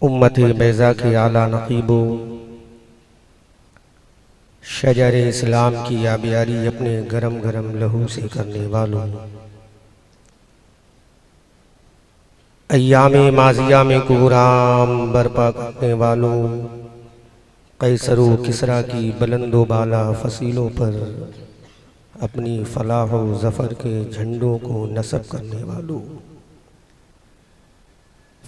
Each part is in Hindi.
उम्मत बैज़ा के आला नक़ीबो शजर इस्लाम की आबियारी अपने गरम गरम लहू से करने वालों, अय्यामे माजिया में कुराम बर्पा करने वालों, कैसरो किसरा की बुलंदो बाला फसीलों पर अपनी फलाह व ज़फ़र के झंडों को नस्ब करने वालों,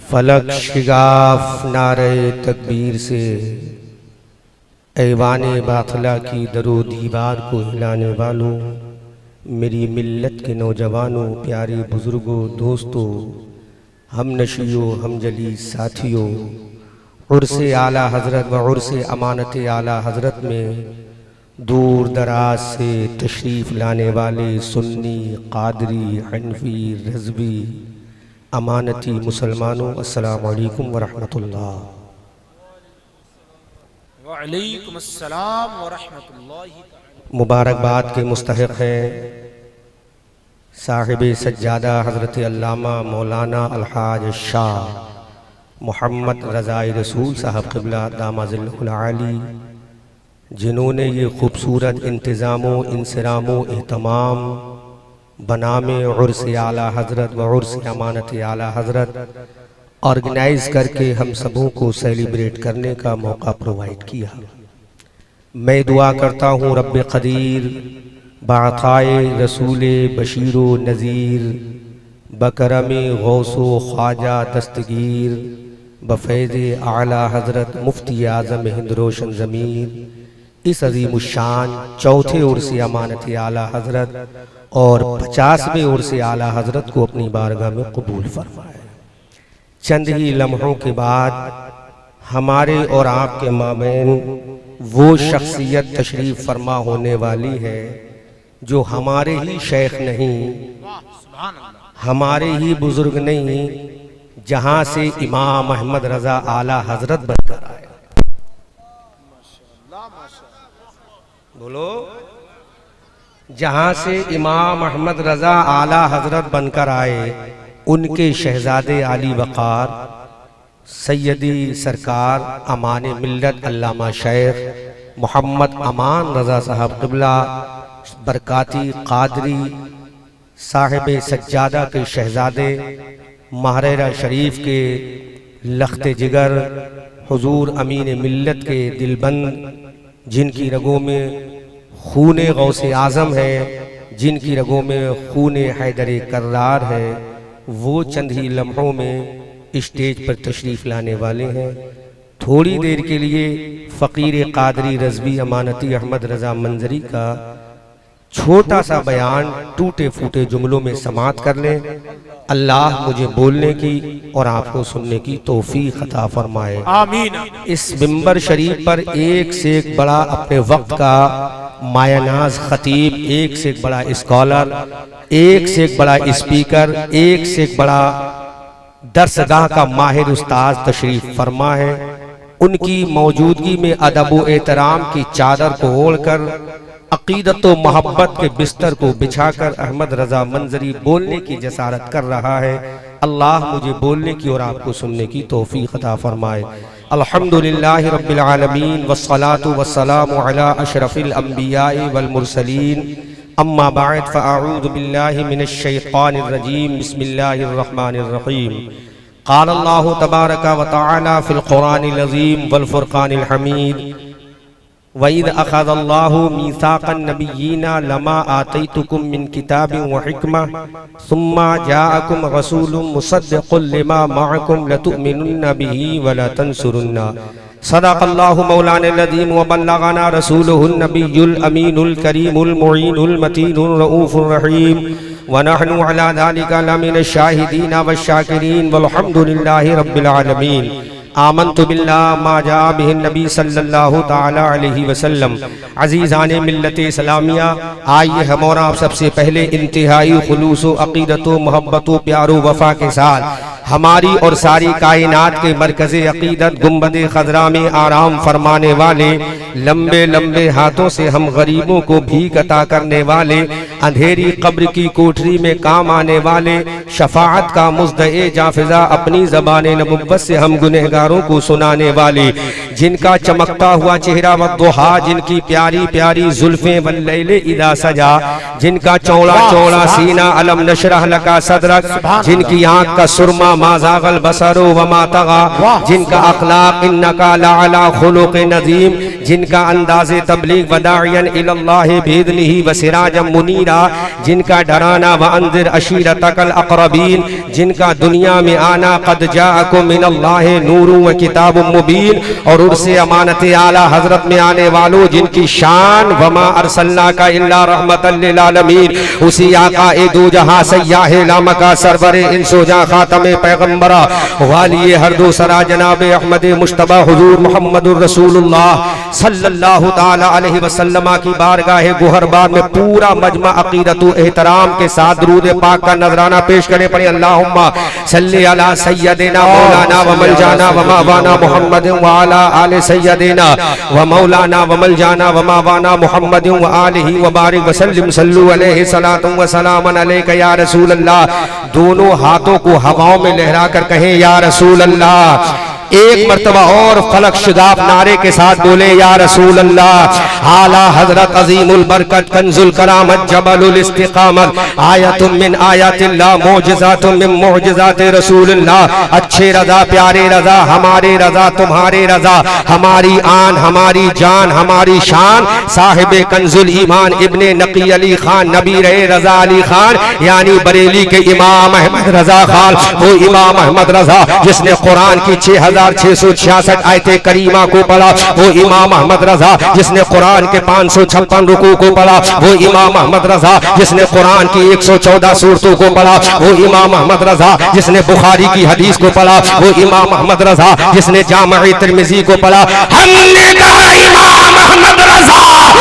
फलक शिगाफ नारे तकबीर से ऐवाने बाखला की दरो दीवार को हिलाने वालों, मेरी मिल्लत के नौजवानों, प्यारे बुज़ुर्गों, दोस्तों, हम नशियों, हम जली साथियों, उर्से आला हज़रत व उर्से अमानत आला हज़रत में दूर दराज से तशरीफ़ लाने वाले सुन्नी, क़ादरी, हनफी, रज़वी, अमानती मुसलमानों, अस्सलामु अलैकुम व रहमतुल्लाह। व अलैकुम अस्सलाम व रहमतुल्लाहि। मुबारकबाद के मुस्तहिक़ हैं साहिब सज्जादा हज़रत अल्लामा मौलाना अलहाज शाह मोहम्मद रज़ाई रसूल साहब क़िबला दामाज़िल्लुल आली, जिन्होंने ये खूबसूरत इंतज़ामो इंसरामो एहतमाम बनामे उर्स आला हज़रत व उर्स अमानत आला हज़रत ऑर्गेनाइज़ करके हम सबों को सेलिब्रेट करने का मौका प्रोवाइड किया। मैं दुआ करता हूँ रब्बे क़दीर बाक़ाए रसूले बशीरो नज़ीर बकरमे गौसो ख्वाजा दस्तगीर बफ़ैज़े आला हज़रत मुफ्ती आज़म हिंद रोशन ज़मीर इस अज़ीमुश्शान चौथे उर्स अमानत आला हज़रत और 50वें उर्स आला हज़रत को अपनी बारगाह में कबूल फरमाए। चंद ही लम्हों के बाद हमारे और आपके माबैन वो शख्सियत तशरीफ़ फरमा होने वाली है जो हमारे ही शेख नहीं, हमारे ही बुजुर्ग नहीं, जहां से इमाम अहमद रज़ा आला हज़रत बनकर आए। बोलो, जहां से इमाम अहमद रज़ा आला हज़रत बनकर आए, उनके शहजादे आली वक़ार सैयदी सरकार अमाने मिल्लत अल्लामा शेख मोहम्मद अमान रज़ा साहब क़िबला बरकाती क़ादरी साहिब सज्जादा के शहजादे महरेरा शरीफ के लख्ते जिगर हुजूर अमीन मिल्लत के दिलबंद, जिनकी रगों में खून गौसे आज़म है, जिनकी रगों में खून हैदर कर्रार है, वो चंद ही लम्हों में स्टेज पर तशरीफ़ लाने वाले हैं। थोड़ी देर के लिए फ़कीर क़ादरी रज़वी अमानती अहमद रज़ा मंजरी का छोटा सा बयान टूटे फूटे जुमलों में समात कर लें। अल्लाह मुझे बोलने की और आपको सुनने की तौफीक अता फरमाए, आमीन। इस मिंबर शरीफ पर एक से एक बड़ा अपने वक्त का मायानाज खतीब, एक से एक बड़ा स्कॉलर, एक से एक बड़ा स्पीकर, एक से एक बड़ा दर्सगाह का माहिर उस्ताद तशरीफ फरमा है। उनकी मौजूदगी में अदब व एहतराम की चादर को ओढ़कर अकीदत व मोहब्बत के बिस्तर को बिछाकर अहमद रज़ा मंजरी बोलने की जसारत कर रहा है। अल्लाह मुझे बोलने की और आपको सुनने की तौफीक अता फरमाए। अल्हम्दुलिल्लाहि रब्बिल आलमीन वस्सलातु वस्सलामु अला अशरफिल अंबिया'i वल मुरसलीन, अम्मा बअद फ़अऊज़ु बिल्लाहि मिनश शैतानिर रजीम, बिस्मिल्लाहिर रहमानिर रहीम। क़ाल अल्लाहु तबारक व तआला फ़िल क़ुरानिल अज़ीम वल फ़ुरक़ानिल हमीद, वइज़ अख़ज़ल्लाहु मीसाक़न नबिय्यीना लमा आतैतुकुम मिन किताबिन व हिकमह सुम्मा जाअकुम रसूलुम मुसद्दिक़ुन लिमा मअकुम लतुअमिनुन्न बिही व लतंसुरुन्ना। सदक़ल्लाहु मौलाना अज़ीम व बल्लगना रसूलुहुन नबियुल अमीनुल करीमुल मुईनुल मतीनुर रऊफ़ुर रहीम व नहनु अला ज़ालिका लमिनश शाहिदीन व शाकिरीन वल्हम्दुलिल्लाहि रब्बिल आलमीन। आमन्तु बिल्लाह मा जा बिहि नबी सल्लल्लाहु ताला अलैहि वसल्लम। अज़ीज़ाने मिल्लत इस्लामिया, आइए हम और आप सबसे पहले इंतहाई खुलूस व अक़ीदत व मोहब्बत व प्यार व वफ़ा के साथ हमारी और सारी कायनात के मरकज़े अक़ीदत गुंबद ख़ज़रा में आराम फरमाने वाले, लंबे लंबे हाथों से हम गरीबों को भीख अता करने वाले, अंधेरी कब्र की कोठरी में काम आने वाले शफाअत का मुज़्दए जाफिज़ा अपनी ज़बान नबुव्वत से हम गुनहगारों को सुनाने वाले, जिनका चमकता हुआ चेहरा वद्दुहा, जिनकी प्यारी प्यारी जुल्फ़ें वल्लैल इज़ा सजा, जिनका चौड़ा चौड़ा सीना अलम नशरह लका सदरक, जिनकी आँख का सुरमा मा ज़ागल बसरो वमा तगा, जिनका अखलाक इन्नका लअला खुलुक़िन नज़ीम, जिनका अंदाज़े तबलीग वदाइयन इलल्लाहि बिइज़निही व सिराजम मुनीरा, जिनका डराना व अंज़िर अशीरतकल अक़रबीन, जिनका दुनिया में आना क़द जाअकुम मिनल्लाहि नूरुन व किताबुम मुबीन, और उर्से अमानत आला हज़रत में आने वालों जिनकी शान वमा अरसलनाका इल्ला रहमतल लिल आलमीन, उसी आका ए दो जहां सय्याहे लामका सरवरे इंसो जा खातमे पैगंबरा वालिए हर दो सरा जनाबे अहमद मुश्तबा हुजूर मुहम्मदुर रसूलुल्लाह सल्लल्लाहु ताला अलैहि वसल्लम की बारगाह गुहरबार में पूरा मजमा अकीदतु एहतराम के साथ दुरूद पाक का नजराना पेश करें। पढ़े अल्लाहुम्मा सल्ली अला सय्यदिना मौलाना व मलजाना व मावाना मुहम्मद व अला आले सय्यदिना व मौलाना व मलजाना व मावाना मुहम्मद व आलिहि व बारिक व सल्लिम सल्लु अलैहि सलातु व सलामन अलैका या रसूल अल्लाह। दोनों हाथों को हवाओं में लहरा कर कहें या रसूल अल्लाह। एक मर्तबा और फलक शुदाब नारे के साथ बोले या रसूल अल्लाह। आला हजरत अजीमुल बरकत कंजुल करामत जबलुल इस्तिकामत आयतुम मिन आयातिल्लाह मोजज़ातुम मिन मोजज़ाति रसूलिल्लाह। अच्छे रजा प्यारे रजा हमारे रजा तुम्हारे रजा, हमारी आन हमारी जान हमारी शान, साहिबे कंजुल ईमान इब्ने नकी अली खान नबी रहे रजा अली खान, यानी बरेली के इमाम अहमद रजा खान, वो इमाम अहमद रजा जिसने कुरान की 6666 आयते करीमा को पढ़ा, वो इमाम अहमद रजा जिसने कुरान के 556 रुकू को पढ़ा, वो इमाम अहमद रजा जिसने कुरान की 114 सूरतों को पढ़ा, वो इमाम अहमद रजा जिसने बुखारी की हदीस को पढ़ा, वो इमाम अहमद रजा जिसने जामा तिरमिजी को पढ़ा। हमने कहा इमाम अहमद रजा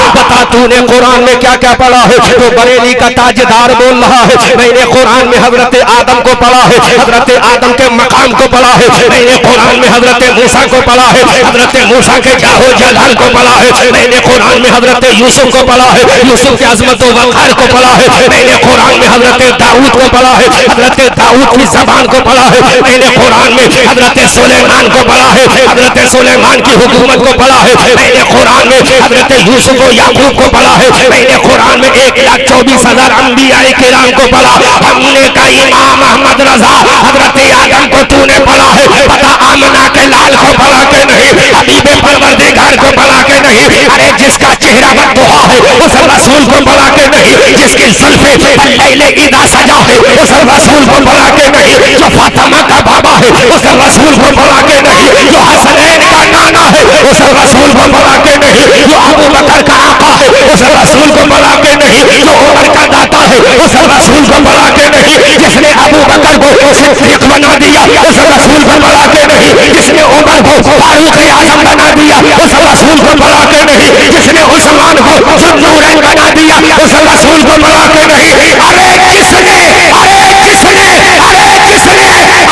बता तूने कुरान में क्या क्या पढ़ा है? तो बरेली का ताजदार बोल रहा है मैंने कुरान में हजरत आदम को पढ़ा है, हजरत आदम के मकाम को पढ़ा है, मैंने कुरान में हजरत मूसा को पढ़ा है, हजरत मूसा के जाहो जलाल को पढ़ा है, मैंने कुरान में हजरत यूसुफ को पढ़ा है, यूसुफ के अजमत व वक़ार को पढ़ा है, मैंने कुरान में हजरत दाऊद को पढ़ा है, हजरत दाऊद की ज़बान को पढ़ा है, मैंने कुरान में हजरत सुलेमान को पढ़ा है, हजरत सुलेमान की हुकूमत को पढ़ा है, मैंने कुरान में हजरत यूसुफ व याकूब को पढ़ा है, मैंने कुरान में 1,24,000 अंबिया किराम को पढ़ा। हमने कहा इमाम अहमद रजा हजरत आदम को तूने पढ़ा है, पता आमना के लाल को पढ़ा के नहीं, हबीबे परवरदिगार को पढ़ा के नहीं, अरे जिसका चेहरा बद्दुहा है उस रसूल को पढ़ा के नहीं, जिसकी जुल्फे लैले इदा सजा है उस रसूल को पढ़ा के नहीं, जो फातिमा का बाबा है उस रसूल को पढ़ा के नहीं, जो हसनैन का नाना है उस रसूल को पढ़ा के नहीं, जो अबू बकर का आका है उस रसूल को पढ़ा के नहीं, जो उमर का दाता है उस रसूल को पढ़ा के नहीं, जिसने अबू बकर को सिद्दीक बना दिया उस रसूल को पढ़ा के नहीं, जिसने उमर को फारूक आजम बना दिया उस रसूल को पढ़ा के नहीं, जिसने उस्मान को ज़ुन्नूरैन बना दिया उस रसूल को पढ़ा के नहीं, अरे जिसने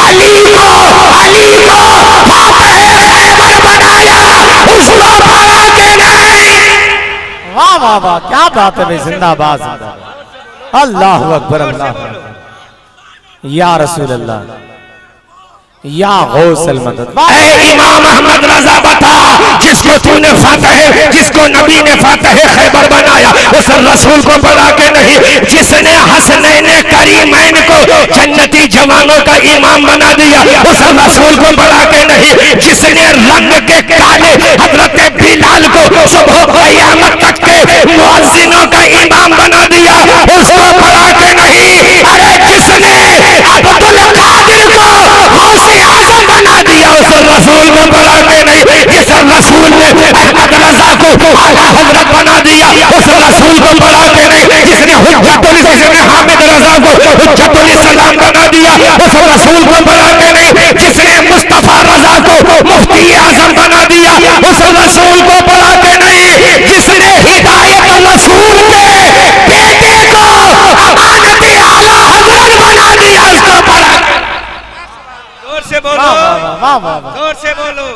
अली को फातिह खैबर बनाया उसको पढ़ा के नहीं। वाह वाह वाह क्या बात है भाई, जिंदाबाद जिंदाबाद। अल्लाहु अकबर अल्लाहु अकबर या रसूल अल्लाह या गौसल मदद। इमाम अहमद रजा बता जिसको तूने फातिह जिसको नबी ने फातिह खैबर बनाया उस रसूल को पढ़ा के नहीं, जिसने हसनैन करीमैन को जन्नती जवानों का इमाम बना दिया उस रसूल को पढ़ा के नहीं, जिसने रंग के काले हजरत बिलाल को सुबह क़यामत तक के मुअज्जिनों का इमाम बना दिया उसको पढ़ा के नहीं, अरे जिसने अब्दुल कादिर को गौसे आज़म बना दिया उस रसूल को पढ़ा के नहीं, जिस रसूल ने अहमद रजा को आला हजरत बना दिया उस रसूल को पढ़ा के नहीं, जिसने हामिद रजा को हुज्जतुल इस्लाम बना दिया उस रसूल को पढ़ा के नहीं, जिसने मुस्तफा रजा को मुफ्ती आजम बना दिया उस रसूल को पढ़ा के नहीं, जिसने हिदायत रसूल के बेटे को अमानत आला हजरत बना दिया उसको पढ़ा। जोर से बोलो, वाह वाह वाह जोर से बोलो,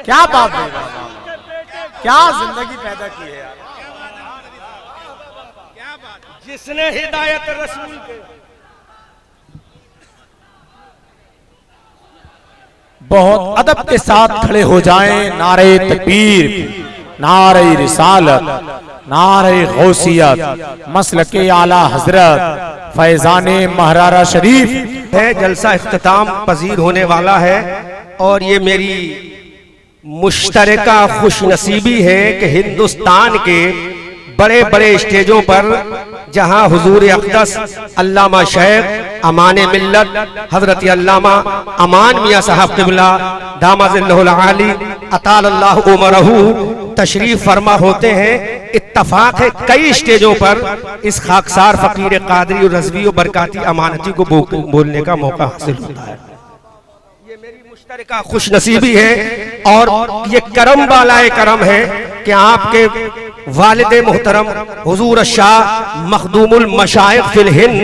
क्या बात है, क्या जिंदगी पैदा की है यार। जिसने हिदायत रसूल के बहुत अदब के साथ खड़े हो जाएं। नारे तकबीर, नारे रिसालत, नारे गौसियत, मसलके आला हजरत फैजाने महरारा शरीफ है। जलसा इख्तिताम पजीर होने वाला है और ये मेरी मुश्तरका खुशनसीबी है कि हिंदुस्तान के बड़े बड़े स्टेजों पर जहां हुजूर अक़दस अल्लामा शेख अमान मिल्लत हजरत अल्लामा अमान मियां साहब क़िबला दामज़िल्लहुल आली अतालल्लाहु उमरहू तशरीफ फरमा होते हैं। इत्तफाक है कई स्टेजों पर इस खाकसार फकीर कादरी और रज़वी और बरकाती अमानती को बोलने का मौका हासिल होता है। ये मेरी मुश्तरका खुशनसीबी है और ये करम वाला करम है कि आपके वालिद मोहतरम हुजूर शाह मखदूमुल मशाइख फिल हिंद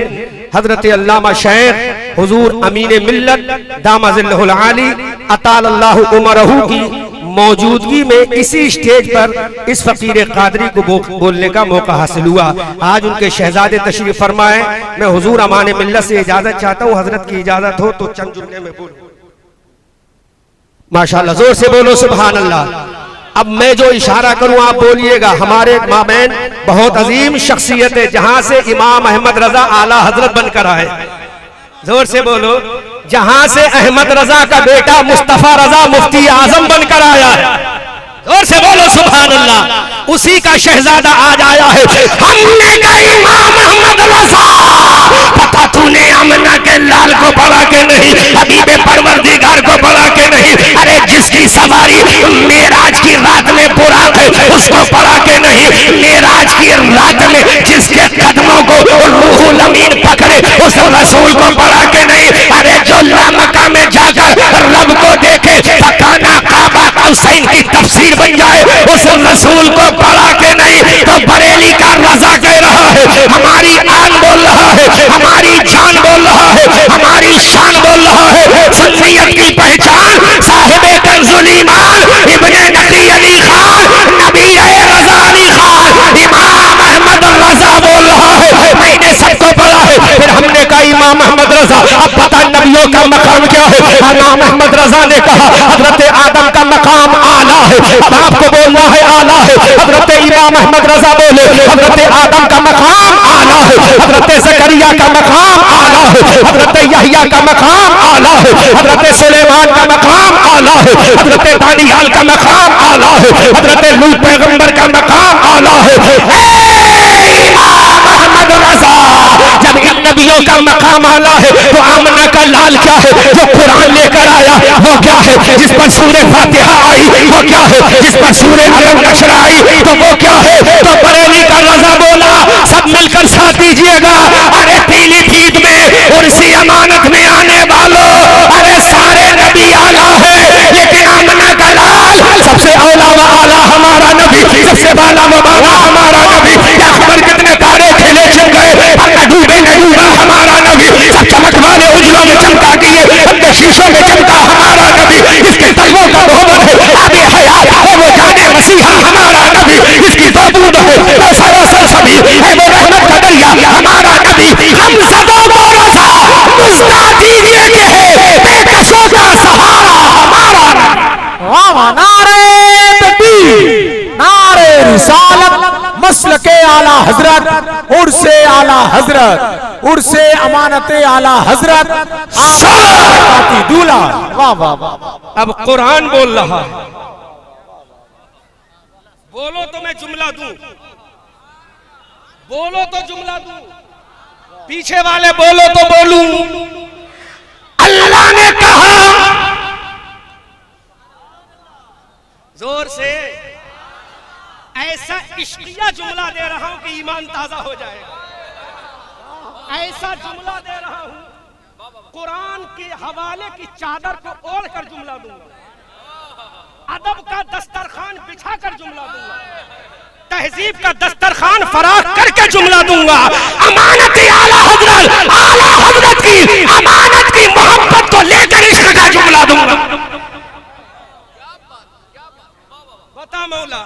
हजरत अल्लामा शेख हुजूर अमीन मिल्लत दामज़िल्लहुल आली अतालल्लाहु उमरहू की मौजूदगी में इसी स्टेज पर इस फकीर कादरी को बोलने का मौका हासिल हुआ। आज उनके शहजादे तशरीफ फरमाए। मैं हुजूर अमान मिल्लत से इजाजत चाहता हूँ, हजरत की इजाजत हो तो चंद जुमले में बोलूं। माशाअल्लाह, जोर से बोलो सुभान अल्लाह। अब मैं जो इशारा करूं आप बोलिएगा। हमारे मामैन बहुत अजीम शख्सियत है, जहां से इमाम अहमद रजा आला हजरत बनकर आए। जोर से बोलो। जहां से अहमद रजा का बेटा मुस्तफा रजा मुफ्ती आजम बनकर आया है। जोर से बोलो सुभान अल्लाह। उसी का शहजादा आज आया है। हमने कहा इमाम अहमद रजा, पता तूने आमना के लाल को पढ़ा के नहीं, हबीबे परवरदिगार को पढ़ा के नहीं, अरे जिसकी सवारी मेराज की रात में बुराक है उसको पढ़ा के नहीं, मेराज की रात में जिसके कदमों को रूहुल अमीन पकड़े उस रसूल को पढ़ा के नहीं, अरे जो लामका में जाकर रब को देखे फकाना काबा हुसैन की तफसीर बन जाए उस रसूल को पढ़ा के नहीं। तो बरेली का रजा कह रहा है, हमारी आन बोल रहा है, हमारी जान बोल रहा है, हमारी शान बोल रहा है। सुन्नियत की पहचान साहिबे कंजुल ईमान इब्ने नकी अली खान नबी रजा अली खान इमाम अहमद रजा बोल रहा है। मैंने सबको पढ़ा है। फिर हमने कहा इमाम अहमद रजा, अब पता नबियों का मकाम क्या है। इमाम अहमद रजा ने कहा हजरत आदम का मकाम आला है। अब आपको बोलना है आला है। हजरत इमाम अहमद रजा बोले हजरत आदम का मकाम आला है, हजरत ज़करिया का मकाम आला है, हजरत यहया का मकाम आला है, हजरत सुलेमान का मकाम आला है, हजरत दानियाल का मकाम आला है, हजरत लूत पैगंबर का मकाम आला है। इमाम अहमद रजा, जब इन नबियों का मकाम आला है तो आमना का लाल क्या है जो कुरान लेकर आया, वो क्या है जिस पर सूरह फातिहा आई, वो क्या है जिस पर सूरह अलम नशर आई, तो वो क्या है। तो बरेली का रजा बोला सब मिलकर साथ दीजिएगा, अरे पीलीभीत में उर्सी अमानत में आने वालों, अरे सारे नबी आला है लेकिन आमना का लाल सबसे औला व आला हमारा नबी, सबसे वाला व वाला हमारा नबी। क्या खबर कितने तारे खिले छिप गए, न डूबे न डूबा हमारा नबी। सब चमक वाले उजलों में चमका दिए, अपने शीशों में चमका हमारा नबी। इसके तलवों का मोहब्बत है आगे हयात है वो जाने मसीहा हमारा नबी। इसकी बूंद है वो सरासर सभी है वो रहमत का दरिया हमारा नबी। हम सदा को रजा मुस्तादी देते हैं बेकसों का सहारा हमारा नबी। नारे तकबीर, नारे रिसालत, मसलके आला हजरत, उर्से आला हजरत, उर्से अमानते आला हजरत, आती दूल्हा। वाह वाह वाह। अब कुरान बोल रहा है, बोलो तो मैं जुमला दूं, बोलो तो जुमला दूं, पीछे वाले बोलो तो बोलूं। अल्लाह ने कहा, जोर से ऐसा इश्किया जुमला दे रहा हूं कि ईमान ताजा हो जाएगा। ऐसा जुमला दे रहा हूं कुरान के हवाले की चादर को ओढ़ कर जुमला दूंगा, अदब का दस्तरखान बिछा कर जुमला दूंगा, तहजीब का दस्तरखान फराख करके जुमला दूंगा। अमानत आला हजरत की अमानत की मोहब्बत को लेकर इश्क का जुमला दूंगा। मौला,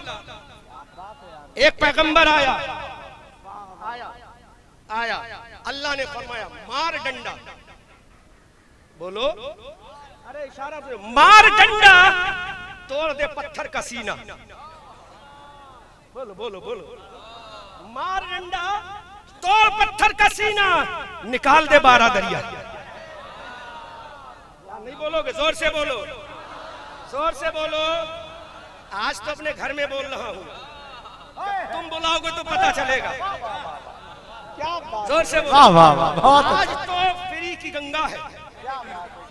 एक पैगंबर आया, ने फरमाया मार डंडा, बोलो, अरे इशारा से मार डंडा, तोड़ दे पत्थर का सीना, बोलो बोलो बोलो, मार डंडा, तोड़ पत्थर का सीना, निकाल दे 12 दरिया। नहीं बोलोगे? जोर से बोलो, जोर से बोलो। आज तो अपने घर में बोल रहा हूं, तुम बुलाओगे तो पता चलेगा। जोर से बोलो। वाह वाह वाह, बहुत आज तो फ्री की गंगा है,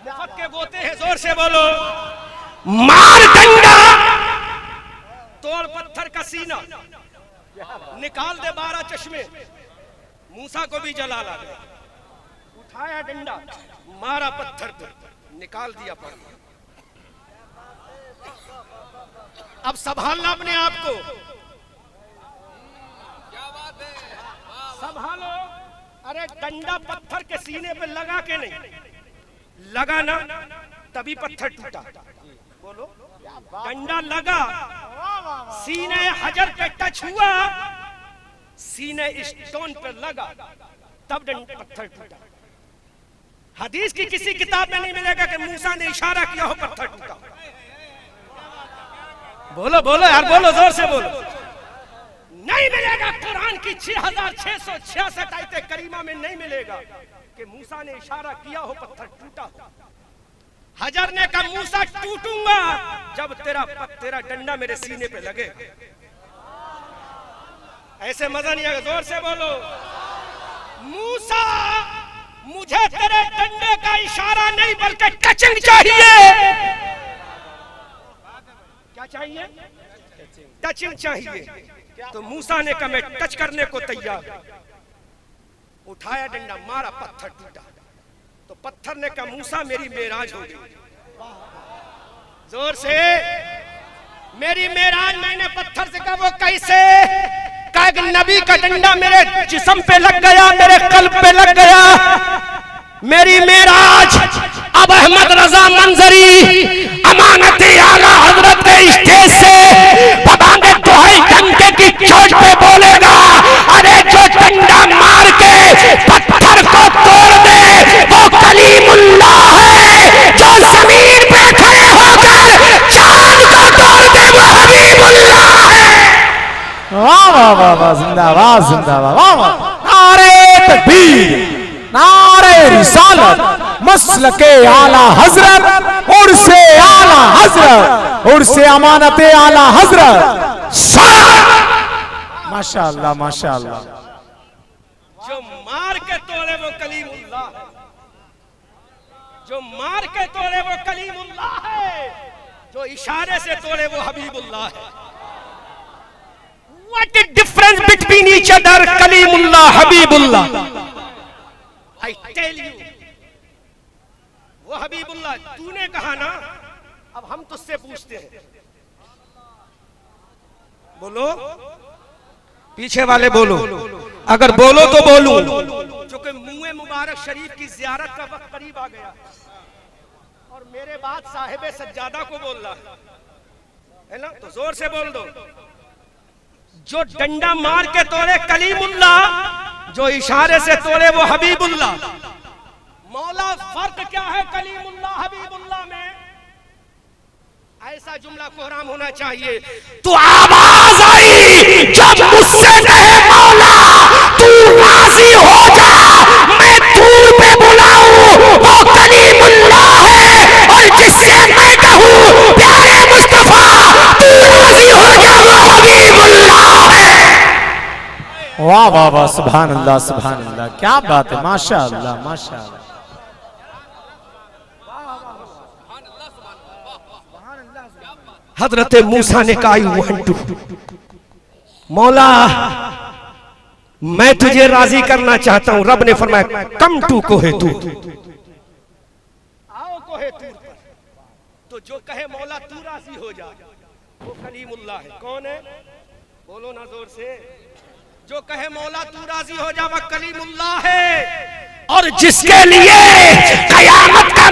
मुफ्त के गोते हैं। जोर से बोलो, मार डंडा, तोड़ पत्थर का सीना, निकाल दे 12 चश्मे। मूसा को भी जला ला गया, उठाया डंडा, मारा पत्थर पे, निकाल दिया पानी। अब संभालना अपने आप को, संभालो। अरे डंडा पत्थर के सीने पे लगा के नहीं, लगा ना तभी पत्थर टूटा। बोलो, डंडा लगा, सीने हजर पे टच हुआ, सीने स्टोन पे लगा, तब डंडा पत्थर टूटा। हदीस की किसी किताब में नहीं मिलेगा कि मूसा ने इशारा किया हो पत्थर टूटा। बोलो बोलो यार, बोलो, जोर से बोलो। नहीं मिलेगा। कुरान की 6666 आयते करीमा में नहीं मिलेगा कि मूसा ने इशारा किया हो पत्थर टूटा हो। हजर ने कहा मूसा टूटूंगा जब तेरा डंडा मेरे सीने पे लगे। ऐसे मजा नहीं आएगा, जोर से बोलो। मूसा, मुझे तेरे डंडे का इशारा नहीं बल्कि टचिंग चाहिए। क्या चाहिए? टचिंग चाहिए। तो मूसा ने कहा मैं टच करने को तैयार। उठाया डंडा, मारा, पत्थर टूटा। तो पत्थर ने कहा मूसा मेरी मेराज हो गई। जोर से, मेरी मेराज। मैंने पत्थर से कहा वो कैसे? कहा नबी का डंडा मेरे जिस्म पे लग गया, मेरे कल्ब पे लग गया, मेरी मेराज। अब अहमद रजा मंजरी अमानत आला हजरत के स्टेज से पतांगे दुहाई डंडे की चोट पे बोलेगा, अरे जो डंडा मार के पत्थर को तोड़ दे वो कलीमुल्लाह है, जो जमीन पे खड़े होकर चांद को तोड़ दे वो हबीबुल्लाह है। वाह वाह वाह वाह, जिंदाबाद जिंदाबाद, वाह वाह। नारे तकबीर, नारे रिसालत, मसलके आला हजरत, उर्से आला हजरत, उर्से अमानत आला हजरत। माशाअल्लाह माशाअल्लाह। जो मार के तोड़े वो कलीमुल्लाह है, जो मार के तोड़े वो कलीमुल्लाह है, जो इशारे से तोड़े वो हबीबुल्लाह है। What is difference between each other? Kalimullah, Habibullah. I tell you, वो हबीबुल्लाह। तूने कहा ना, अब हम तुझसे पूछते हैं। बोलो, पीछे वाले बोलो, अगर बोलो तो बोलूं। क्योंकि मुँह मुबारक शरीफ की जियारत का वक्त करीब आ गया और मेरे बाद साहिबे सज्जादा को बोल रहा है ना, तो जोर से बोल दो। जो डंडा मार के तोड़े कलीमुल्लाह, जो इशारे से तोड़े वो हबीबुल्लाह। मौला, फर्क क्या है कलीमुल्लाह हबीबुल्लाह में? ऐसा जुमला कोहराम होना चाहिए। तो आवाज आई जब मुझसे कहे मौला तू राजी हो जा, मैं दूर पे बुलाऊं वो कलीमुल्लाह है, और जिससे मैं कहूं प्यारे मुस्तफा तू राजी हो जा वो हबीबुल्लाह है। वाह वाह वाह, सुभान अल्लाह सुभान अल्लाह, क्या बात है, माशाअल्लाह माशाअल्लाह। हजरत मूसा ने कहा मौला मैं तुझे राजी करना चाहता हूं। रब ने फरमाया कम टू कोहे तूर, आओ कोहे तूर पर। तो जो कहे मौला तू राजी हो जा वो कलीमुल्लाह है। कौन है? बोलो ना जोर से। जो कहे मौला तू राजी हो जा वो कलीमुल्लाह है। और जिसके लिए कयामत का